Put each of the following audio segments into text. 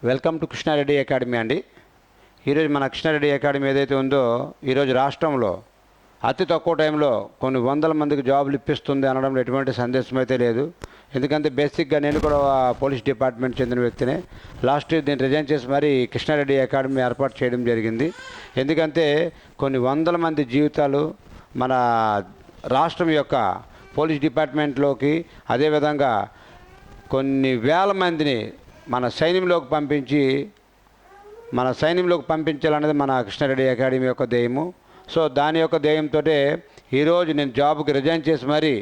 Welcome to Krishna Reddy academy అండి. ఈరోజు మన కృష్ణారెడ్డి అకాడమీ ఏదైతే ఉందో ఈరోజు రాష్ట్రంలో అతి తక్కువ టైంలో కొన్ని వందల మందికి జాబులు ఇప్పిస్తుంది అనడంలో ఎటువంటి సందేశం అయితే లేదు. ఎందుకంటే బేసిక్గా నేను కూడా పోలీస్ డిపార్ట్మెంట్ చెందిన వ్యక్తినే. లాస్ట్ ఇయర్ దీన్ని రిజైన్ చేసి మరీ కృష్ణారెడ్డి అకాడమీ ఏర్పాటు చేయడం జరిగింది. ఎందుకంటే కొన్ని వందల మంది జీవితాలు మన రాష్ట్రం యొక్క పోలీస్ డిపార్ట్మెంట్లోకి, అదేవిధంగా కొన్ని వేల మందిని మన సైన్యంలోకి పంపించాలనేది మన కృష్ణారెడ్డి అకాడమీ యొక్క ధ్యేయము. సో దాని యొక్క ధ్యేయంతో ఈరోజు నేను జాబ్కి రిజైన్ చేసి మరీ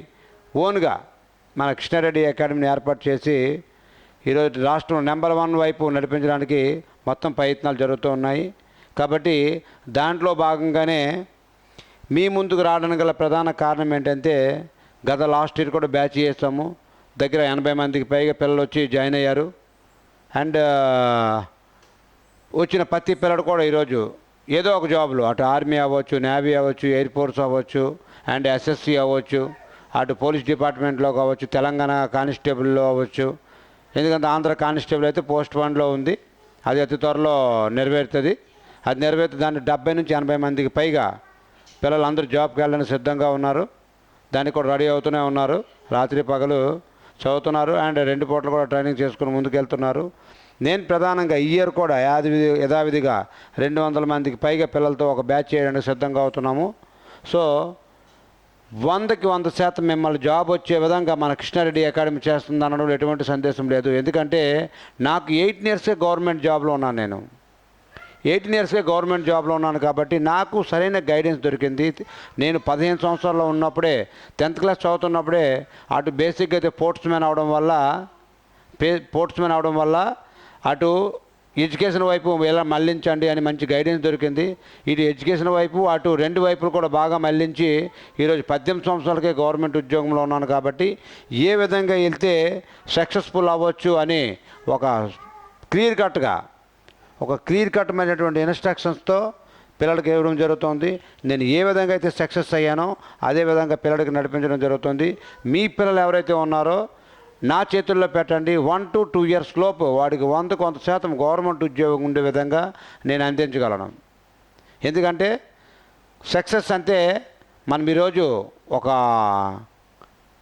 ఓన్గా మన కృష్ణారెడ్డి అకాడమీని ఏర్పాటు చేసి ఈరోజు రాష్ట్రం నెంబర్ 1 వైపు నడిపించడానికి మొత్తం ప్రయత్నాలు జరుగుతూ ఉన్నాయి. కాబట్టి దాంట్లో భాగంగానే మీ ముందుకు రావడానికి గల ప్రధాన కారణం ఏంటంటే, గత లాస్ట్ ఇయర్ కూడా బ్యాచ్ చేస్తాము. దగ్గర 80 మందికి పైగా పిల్లలు వచ్చి జాయిన్ అయ్యారు. అండ్ వచ్చిన ప్రతి పిల్లడు కూడా ఈరోజు ఏదో ఒక జాబ్లో, అటు ఆర్మీ అవ్వచ్చు, నేవీ అవ్వచ్చు, ఎయిర్ ఫోర్స్ అవ్వచ్చు, అండ్ ఎస్ఎస్సి అవ్వచ్చు, అటు పోలీస్ డిపార్ట్మెంట్లో కావచ్చు, తెలంగాణ కానిస్టేబుల్లో అవ్వచ్చు. ఎందుకంటే ఆంధ్ర కానిస్టేబుల్ అయితే పోస్ట్ 1లో ఉంది, అది అతి త్వరలో నెరవేరుతుంది. అది నెరవేర్తే దాన్ని 70 నుంచి 80 మందికి పైగా పిల్లలందరూ జాబ్కి వెళ్ళడానికి సిద్ధంగా ఉన్నారు. దానికి కూడా రెడీ అవుతూనే ఉన్నారు. రాత్రి పగలు చదువుతున్నారు అండ్ 2 పూటలు కూడా ట్రైనింగ్ చేసుకుని ముందుకెళ్తున్నారు. నేను ప్రధానంగా ఈ ఇయర్ కూడా యథావిధిగా 200 మందికి పైగా పిల్లలతో ఒక బ్యాచ్ చేయడానికి సిద్ధంగా అవుతున్నాము. సో 100కి 100% మిమ్మల్ని జాబ్ వచ్చే విధంగా మన కృష్ణారెడ్డి అకాడమీ చేస్తుంది అనడంలో ఎటువంటి సందేశం లేదు. ఎందుకంటే నాకు 18 ఇయర్సే గవర్నమెంట్ జాబ్లో ఉన్నాను. నేను 18 ఇయర్స్గా గవర్నమెంట్ జాబ్లో ఉన్నాను కాబట్టి నాకు సరైన గైడెన్స్ దొరికింది. నేను 15 సంవత్సరాల్లో ఉన్నప్పుడే 10th క్లాస్ చదువుతున్నప్పుడే అటు బేసిక్గా అయితే పోస్ట్స్మెన్ అవడం వల్ల అటు ఎడ్యుకేషన్ వైపు ఎలా మళ్లించండి అని మంచి గైడెన్స్ దొరికింది. ఇటు ఎడ్యుకేషన్ వైపు అటు 2 వైపులు కూడా బాగా మళ్లించి ఈరోజు 18 సంవత్సరాలకే గవర్నమెంట్ ఉద్యోగంలో ఉన్నాను. కాబట్టి ఏ విధంగా వెళ్తే సక్సెస్ఫుల్ అవ్వచ్చు అని ఒక క్లియర్ కట్మైనటువంటి ఇన్స్ట్రక్షన్స్తో పిల్లలకి ఇవ్వడం జరుగుతుంది. నేను ఏ విధంగా అయితే సక్సెస్ అయ్యానో అదే విధంగా పిల్లలకి నడిపించడం జరుగుతుంది. మీ పిల్లలు ఎవరైతే ఉన్నారో నా చేతుల్లో పెట్టండి. 1 to 2 ఇయర్స్ లోపు వాడికి 100కు 100% గవర్నమెంట్ ఉద్యోగం ఉండే విధంగా నేను అందించగలను. ఎందుకంటే సక్సెస్ అంటే మనం ఈరోజు ఒక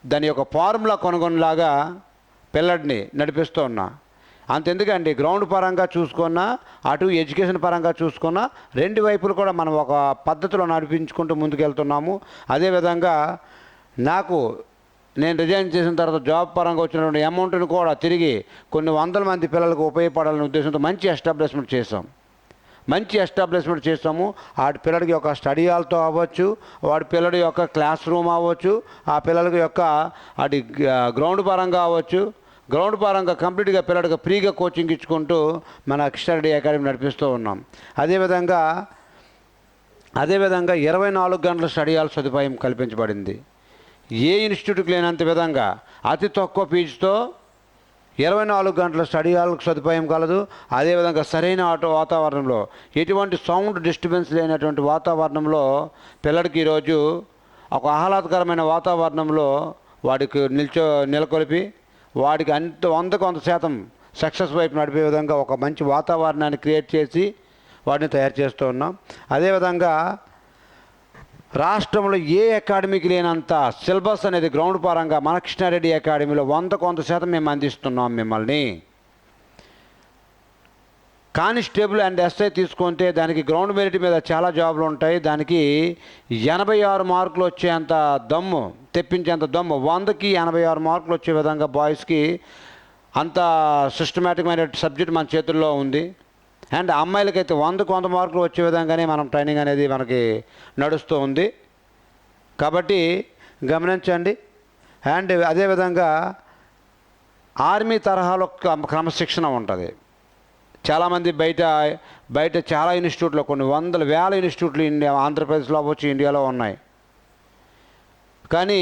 దాని యొక్క ఫార్ములా కొనుగోలులాగా పిల్లడిని నడిపిస్తూ ఉన్నా. అంతెందుకండి, గ్రౌండ్ పరంగా చూసుకున్నా అటు ఎడ్యుకేషన్ పరంగా చూసుకున్నా 2 వైపులు కూడా మనం ఒక పద్ధతిలో నడిపించుకుంటూ ముందుకెళ్తున్నాము. అదేవిధంగా నేను రిజైన్ చేసిన తర్వాత జాబ్ పరంగా వచ్చినటువంటి అమౌంట్ని కూడా తిరిగి కొన్ని వందల మంది పిల్లలకు ఉపయోగపడాలనే ఉద్దేశంతో మంచి ఎస్టాబ్లిష్మెంట్ చేస్తాము. వాడి పిల్లడికి యొక్క స్టడీ హాల్తో అవ్వచ్చు, వాడి పిల్లడి యొక్క క్లాస్ రూమ్ అవ్వచ్చు, ఆ పిల్లలకి యొక్క అటు గ్రౌండ్ పరంగా అవ్వచ్చు. గ్రౌండ్ పరంగా కంప్లీట్గా పిల్లడికి ఫ్రీగా కోచింగ్ ఇచ్చుకుంటూ మన కృష్ణారెడ్డి అకాడమీ నడిపిస్తూ ఉన్నాం. అదేవిధంగా 24 గంటల స్టడీ హాల్ సదుపాయం కల్పించబడింది. ఏ ఇన్స్టిట్యూట్కి లేనంత విధంగా అతి తక్కువ ఫీజుతో 24 గంటల స్టడీ హాల్ సదుపాయం కలదు. అదేవిధంగా సరైన వాతావరణంలో, ఎటువంటి సౌండ్ డిస్టర్బెన్స్ లేనటువంటి వాతావరణంలో పిల్లడికి ఈరోజు ఒక ఆహ్లాదకరమైన వాతావరణంలో వాడికి నెలకొల్పి వాడికి 100కు 100% సక్సెస్ వైపు నడిపే విధంగా ఒక మంచి వాతావరణాన్ని క్రియేట్ చేసి వాటిని తయారు చేస్తూ ఉన్నాం. అదేవిధంగా రాష్ట్రంలో ఏ అకాడమీకి లేనంత సిలబస్ అనేది గ్రౌండ్ పరంగా మన కృష్ణారెడ్డి అకాడమీలో 100కు 100% మేము అందిస్తున్నాం. మిమ్మల్ని కానిస్టేబుల్ అండ్ ఎస్ఐ తీసుకుంటే దానికి గ్రౌండ్ మెరిట్ మీద చాలా జాబులు ఉంటాయి. దానికి 86 మార్కులు వచ్చేంత తెప్పించేంత దమ్ము 100కి 86 మార్కులు వచ్చే విధంగా బాయ్స్కి అంత సిస్టమేటిక్ అయిన సబ్జెక్ట్ మన చేతుల్లో ఉంది. అండ్ అమ్మాయిలకైతే 100కు 100 మార్కులు వచ్చే విధంగానే మనం ట్రైనింగ్ అనేది మనకి నడుస్తూ ఉంది. కాబట్టి గమనించండి. అండ్ అదేవిధంగా ఆర్మీ తరహాలో క్రమశిక్షణ ఉంటుంది. చాలామంది బయట చాలా ఇన్స్టిట్యూట్లో, కొన్ని వేల ఇన్స్టిట్యూట్లు ఆంధ్రప్రదేశ్లో అవ్వచ్చు, ఇండియాలో ఉన్నాయి. కానీ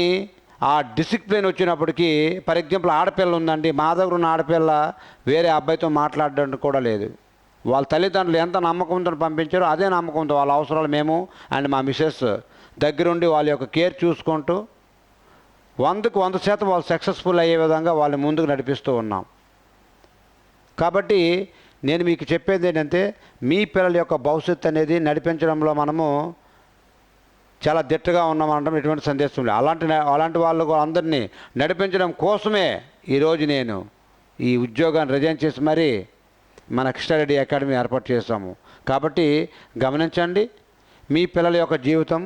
ఆ డిసిప్లిన్ వచ్చినప్పటికీ, ఫర్ ఎగ్జాంపుల్ ఆడపిల్ల ఉందండి, మా దగ్గర ఉన్న ఆడపిల్ల వేరే అబ్బాయితో మాట్లాడడానికి కూడా లేదు. వాళ్ళ తల్లిదండ్రులు ఎంత నమ్మకంతో పంపించారో అదే నమ్మకంతో వాళ్ళ అవసరాలు మేము అండ్ మా మిసెస్ దగ్గరుండి వాళ్ళ యొక్క కేర్ చూసుకుంటూ 100కు 100% వాళ్ళు సక్సెస్ఫుల్ అయ్యే విధంగా వాళ్ళని ముందుకు నడిపిస్తూ ఉన్నాం. కాబట్టి నేను మీకు చెప్పేది ఏంటంటే మీ పిల్లల యొక్క భవిష్యత్తు అనేది నడిపించడంలో మనము చాలా దిట్టగా ఉన్నామనడం ఎటువంటి సందేశం లేదు. అలాంటి వాళ్ళు అందరినీ నడిపించడం కోసమే ఈరోజు నేను ఈ ఉద్యోగాన్ని రిజైన్ చేసి మరీ మన కృష్ణారెడ్డి అకాడమీ ఏర్పాటు చేస్తాము. కాబట్టి గమనించండి, మీ పిల్లల యొక్క జీవితం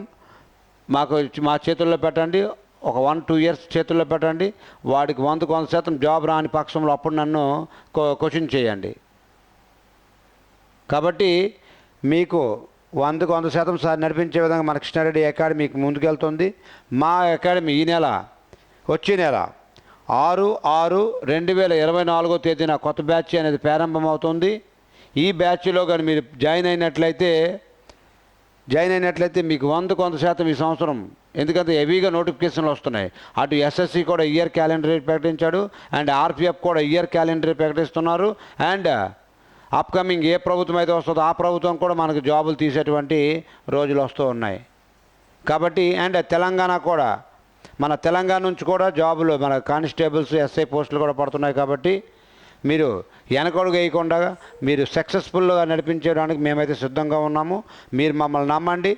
మా చేతుల్లో పెట్టండి. ఒక 1-2 ఇయర్స్ చేతుల్లో పెట్టండి. వాడికి 100% జాబ్ రాని పక్షంలో అప్పుడు నన్ను క్వశ్చన్ చేయండి. కాబట్టి మీకు 100% నడిపించే విధంగా మన కృష్ణారెడ్డి అకాడమీకి ముందుకెళ్తుంది. మా అకాడమీ వచ్చే నెల 6/6/2024 కొత్త బ్యాచ్ అనేది ప్రారంభమవుతుంది. ఈ బ్యాచ్లో కానీ మీరు జాయిన్ అయినట్లయితే మీకు 100% ఈ సంవత్సరం, ఎందుకంటే హెవీగా నోటిఫికేషన్లు వస్తున్నాయి. అటు ఎస్ఎస్సి కూడా ఇయర్ క్యాలెండర్ ప్రకటించాడు, అండ్ ఆర్పిఎఫ్ కూడా ఇయర్ క్యాలెండర్ ప్రకటిస్తున్నారు. అండ్ అప్కమింగ్ ఏ ప్రభుత్వం అయితే వస్తుందో ఆ ప్రభుత్వం కూడా మనకు జాబులు తీసేటువంటి రోజులు వస్తూ ఉన్నాయి. కాబట్టి అండ్ మన తెలంగాణ నుంచి కూడా జాబులు, మన కానిస్టేబుల్స్, ఎస్ఐ పోస్టులు కూడా పడుతున్నాయి. కాబట్టి మీరు వెనకడుగు వేయకుండా మీరు సక్సెస్ఫుల్గా నడిపించడానికి మేమైతే సిద్ధంగా ఉన్నాము. మీరు మమ్మల్ని నమ్మండి,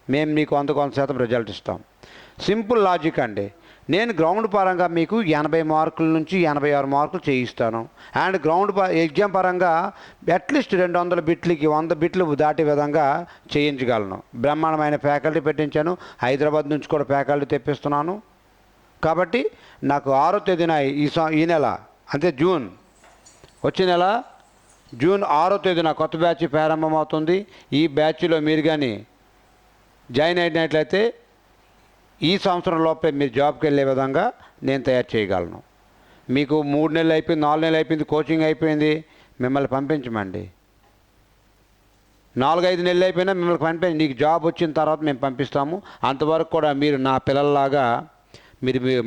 మేము మీకు 100% రిజల్ట్ ఇస్తాం. సింపుల్ లాజిక్ అండి. నేను గ్రౌండ్ పరంగా మీకు 80 మార్కుల నుంచి 86 మార్కులు చేయిస్తాను. అండ్ ఎగ్జామ్ పరంగా అట్లీస్ట్ 200 బిట్లకి 100 బిట్లు దాటే విధంగా చేయించగలను. బ్రహ్మాండమైన ఫ్యాకల్టీ పెట్టించాను. హైదరాబాద్ నుంచి కూడా ఫ్యాకల్టీ తెప్పిస్తున్నాను. కాబట్టి నాకు 6వ తేదీన ఈ నెల, అంటే వచ్చే నెల జూన్ 6వ తేదీన కొత్త బ్యాచ్ ప్రారంభమవుతుంది. ఈ బ్యాచ్లో మీరు కానీ జాయిన్ అయినట్లయితే ఈ సంవత్సరం లోపే మీరు జాబ్కి వెళ్ళే విధంగా నేను తయారు చేయగలను. మీకు 3 నెలలు అయిపోయింది, 4 నెలలు అయిపోయింది, కోచింగ్ అయిపోయింది, మిమ్మల్ని పంపించమండి. 4-5 నెలలు అయిపోయినా మిమ్మల్ని పంపించి నీకు జాబ్ వచ్చిన తర్వాత మేము పంపిస్తాము. అంతవరకు కూడా మీరు నా పిల్లల్లాగా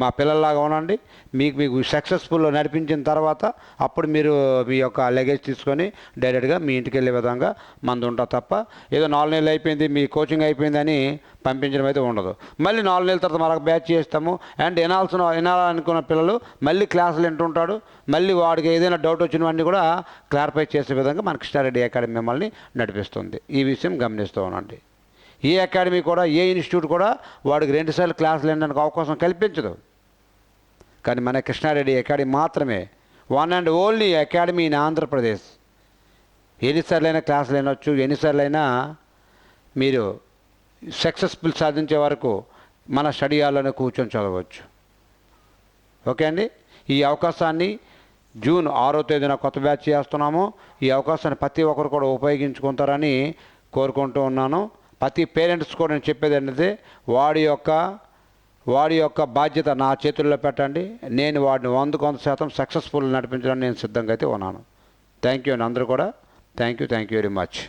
మా పిల్లల్లాగా ఉండండి. మీకు సక్సెస్ఫుల్లో నడిపించిన తర్వాత అప్పుడు మీరు మీ యొక్క లగేజ్ తీసుకొని డైరెక్ట్గా మీ ఇంటికి వెళ్ళే విధంగా మంది ఉంటారు తప్ప ఏదో 4 నెలలు అయిపోయింది, మీ కోచింగ్ అయిపోయిందని పంపించడం అయితే ఉండదు. మళ్ళీ 4 నెలల తర్వాత మరొక బ్యాచ్ చేస్తాము. అండ్ వినాలనుకున్న పిల్లలు మళ్ళీ క్లాసులు వింటుంటాడు. మళ్ళీ వాడికి ఏదైనా డౌట్ వచ్చినవన్నీ కూడా క్లారిఫై చేసే విధంగా మన కృష్ణారెడ్డి అకాడమీ మిమ్మల్ని నడిపిస్తుంది. ఈ విషయం గమనిస్తూ ఉండండి. ఏ అకాడమీ కూడా, ఏ ఇన్స్టిట్యూట్ కూడా వాడికి 2 సార్లు క్లాసులు వినడానికి అవకాశం కల్పించదు. కానీ మన కృష్ణారెడ్డి అకాడమీ మాత్రమే one and only academy in Andhra Pradesh. ఎన్నిసార్లైనా క్లాసులు వినొచ్చు, ఎన్నిసార్లైనా మీరు సక్సెస్ఫుల్ సాధించే వరకు మన స్టడీ హాల్లోనే కూర్చొని చదవచ్చు. ఓకే అండి. ఈ అవకాశాన్ని జూన్ 6వ తేదీన కొత్త బ్యాచ్ చేస్తున్నాము. ఈ అవకాశాన్ని ప్రతి ఒక్కరు కూడా ఉపయోగించుకుంటారని కోరుకుంటూ ఉన్నాను. ప్రతి పేరెంట్స్ కూడా నేను చెప్పేది ఏంటంటే వాడి యొక్క బాధ్యత నా చేతుల్లో పెట్టండి. నేను వాడిని 100% సక్సెస్ఫుల్ నడిపించడానికి నేను సిద్ధంగా అయితే ఉన్నాను. థ్యాంక్ యూ అండి అందరూ కూడా. Thank you very much.